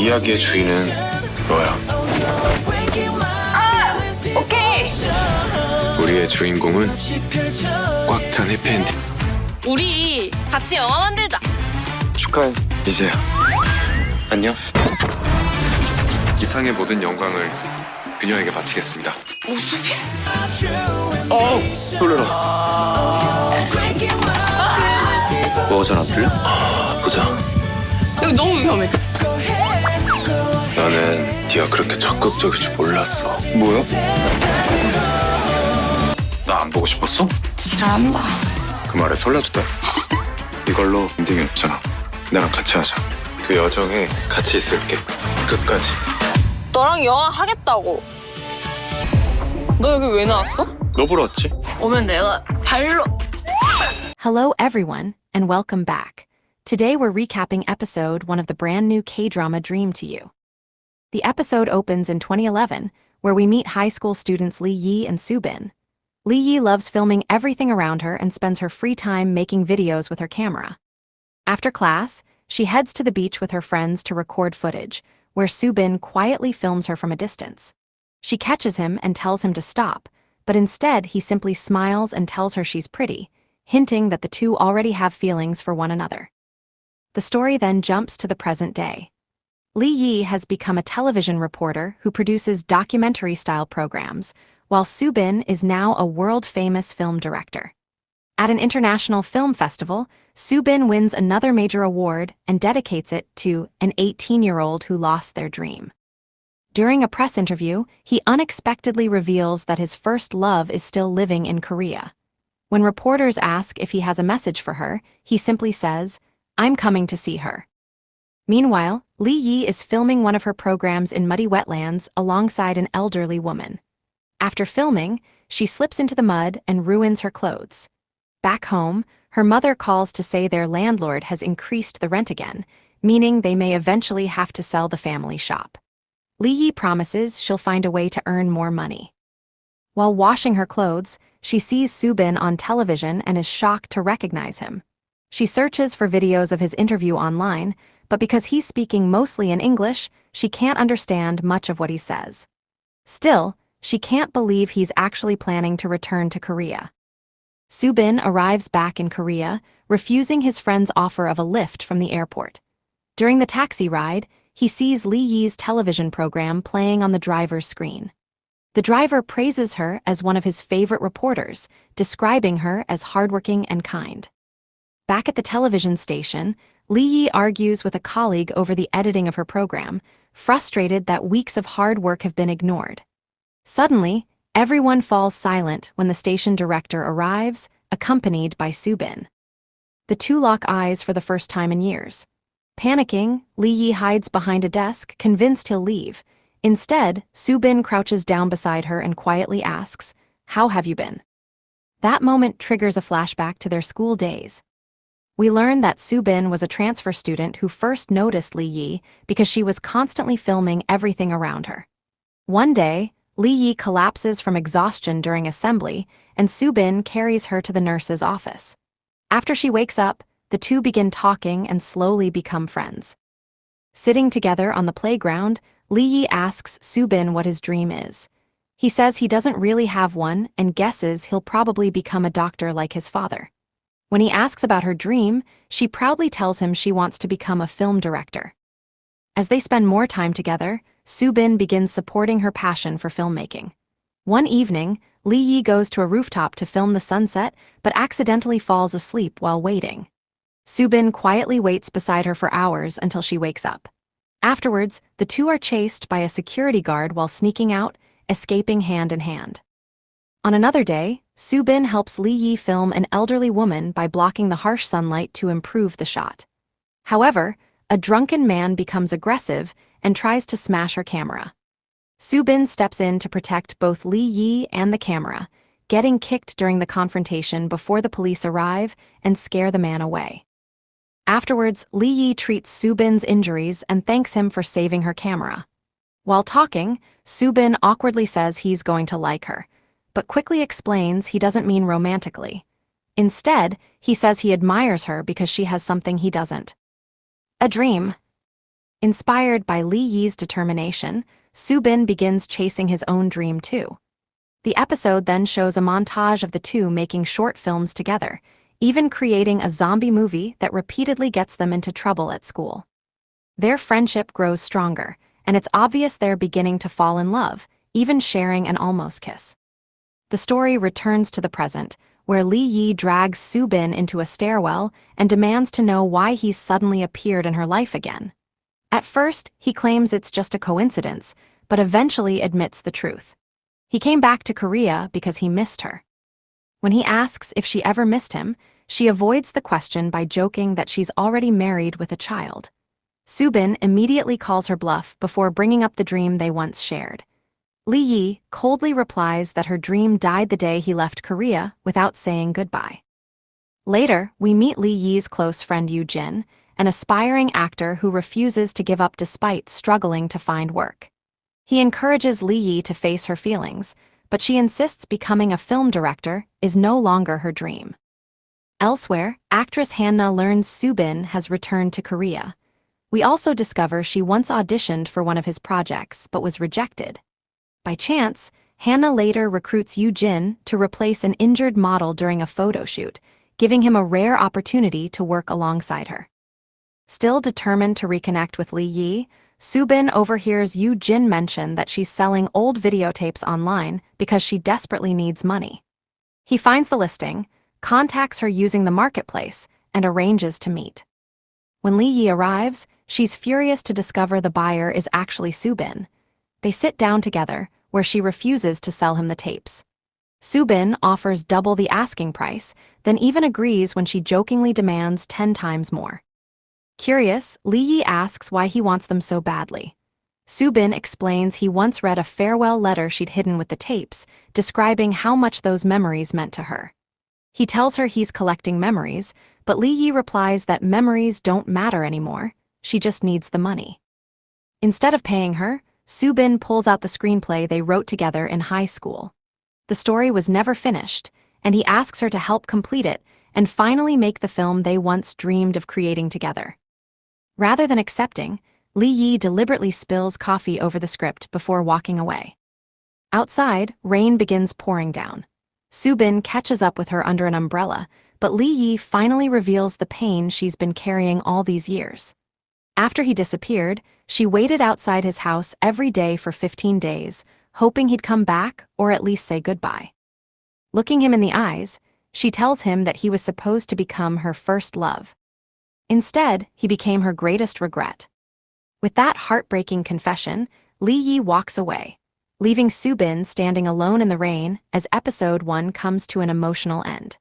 이야기의 주인은 너야. 오케이. 우리의 주인공은 꽉 찬 해피엔딩. 우리 같이 영화 만들자. 축하해, 이제야. 안녕. 이상의 모든 영광을 그녀에게 바치겠습니다. 우수비? 놀래라. 뭐가 잘 안 풀려? 보자. 여기 너무 위험해. 나는 네가 그렇게 적극적일 줄 몰랐어. 뭐야? 나 안 보고 싶었어? 지랄한다. 그 말에 설레도 돼? 이걸로 엔딩이 없잖아. 나랑 같이 하자. 그 여정에 같이 있을게. 끝까지. 너랑 영화 하겠다고. 너 여기 왜 나왔어? 너 보러 왔지? 오면 내가 발로. Hello, everyone, and welcome back. Today we're recapping episode 1 of the brand new K-drama Dream to You. The episode opens in 2011, where we meet high school students Lee Yi and Subin. Lee Yi loves filming everything around her and spends her free time making videos with her camera. After class, she heads to the beach with her friends to record footage, where Subin quietly films her from a distance. She catches him and tells him to stop, but instead he simply smiles and tells her she's pretty, hinting that the two already have feelings for one another. The story then jumps to the present day. Lee Yi has become a television reporter who produces documentary-style programs, while Subin is now a world-famous film director. At an international film festival, Subin wins another major award and dedicates it to an 18-year-old who lost their dream. During a press interview, he unexpectedly reveals that his first love is still living in Korea. When reporters ask if he has a message for her, he simply says, "I'm coming to see her." Meanwhile, Lee Yi is filming one of her programs in muddy wetlands alongside an elderly woman. After filming, she slips into the mud and ruins her clothes. Back home, her mother calls to say their landlord has increased the rent again, meaning they may eventually have to sell the family shop. Lee Yi promises she'll find a way to earn more money. While washing her clothes, she sees Subin on television and is shocked to recognize him. She searches for videos of his interview online, but because he's speaking mostly in English, she can't understand much of what he says. Still, she can't believe he's actually planning to return to Korea. Subin arrives back in Korea, refusing his friend's offer of a lift from the airport. During the taxi ride, he sees Lee Yi's television program playing on the driver's screen. The driver praises her as one of his favorite reporters, describing her as hardworking and kind. Back at the television station, Lee Yi argues with a colleague over the editing of her program, frustrated that weeks of hard work have been ignored. Suddenly, everyone falls silent when the station director arrives, accompanied by Subin. The two lock eyes for the first time in years. Panicking, Lee Yi hides behind a desk, convinced he'll leave. Instead, Subin crouches down beside her and quietly asks, "How have you been?" That moment triggers a flashback to their school days. We learn that Subin was a transfer student who first noticed Lee Yi because she was constantly filming everything around her. One day, Lee Yi collapses from exhaustion during assembly, and Subin carries her to the nurse's office. After she wakes up, the two begin talking and slowly become friends. Sitting together on the playground, Lee Yi asks Subin what his dream is. He says he doesn't really have one and guesses he'll probably become a doctor like his father. When he asks about her dream, she proudly tells him she wants to become a film director. As they spend more time together, Subin begins supporting her passion for filmmaking. One evening, Lee Yi goes to a rooftop to film the sunset, but accidentally falls asleep while waiting. Subin quietly waits beside her for hours until she wakes up. Afterwards, the two are chased by a security guard while sneaking out, escaping hand in hand. On another day, Subin helps Lee Yi film an elderly woman by blocking the harsh sunlight to improve the shot. However, a drunken man becomes aggressive and tries to smash her camera. Subin steps in to protect both Lee Yi and the camera, getting kicked during the confrontation before the police arrive and scare the man away. Afterwards, Lee Yi treats Subin's injuries and thanks him for saving her camera. While talking, Subin awkwardly says he's going to like her, but quickly explains he doesn't mean romantically. Instead, he says he admires her because she has something he doesn't. A dream. Inspired by Lee Yi's determination, Subin begins chasing his own dream too. The episode then shows a montage of the two making short films together, even creating a zombie movie that repeatedly gets them into trouble at school. Their friendship grows stronger, and it's obvious they're beginning to fall in love, even sharing an almost kiss. The story returns to the present, where Lee Yi drags Subin into a stairwell and demands to know why he's suddenly appeared in her life again. At first, he claims it's just a coincidence, but eventually admits the truth. He came back to Korea because he missed her. When he asks if she ever missed him, she avoids the question by joking that she's already married with a child. Subin immediately calls her bluff before bringing up the dream they once shared. Lee Yi coldly replies that her dream died the day he left Korea without saying goodbye. Later, we meet Lee Yi's close friend You Jin, an aspiring actor who refuses to give up despite struggling to find work. He encourages Lee Yi to face her feelings, but she insists becoming a film director is no longer her dream. Elsewhere, actress Hannah learns Subin has returned to Korea. We also discover she once auditioned for one of his projects but was rejected. By chance, Hannah later recruits Yoo Jin to replace an injured model during a photo shoot, giving him a rare opportunity to work alongside her. Still determined to reconnect with Lee Yi, Subin overhears Yoo Jin mention that she's selling old videotapes online because she desperately needs money. He finds the listing, contacts her using the marketplace, and arranges to meet. When Lee Yi arrives, she's furious to discover the buyer is actually Subin. They sit down together, where she refuses to sell him the tapes. Subin offers double the asking price, then even agrees when she jokingly demands 10 times more. Curious, Lee Yi asks why he wants them so badly. Subin explains he once read a farewell letter she'd hidden with the tapes, describing how much those memories meant to her. He tells her he's collecting memories, but Lee Yi replies that memories don't matter anymore, she just needs the money. Instead of paying her, Subin pulls out the screenplay they wrote together in high school. The story was never finished, and he asks her to help complete it and finally make the film they once dreamed of creating together. Rather than accepting, Lee Yi deliberately spills coffee over the script before walking away. Outside, rain begins pouring down. Subin catches up with her under an umbrella, but Lee Yi finally reveals the pain she's been carrying all these years. After he disappeared, she waited outside his house every day for 15 days, hoping he'd come back or at least say goodbye. Looking him in the eyes, she tells him that he was supposed to become her first love. Instead, he became her greatest regret. With that heartbreaking confession, Lee Yi walks away, leaving Subin standing alone in the rain as episode 1 comes to an emotional end.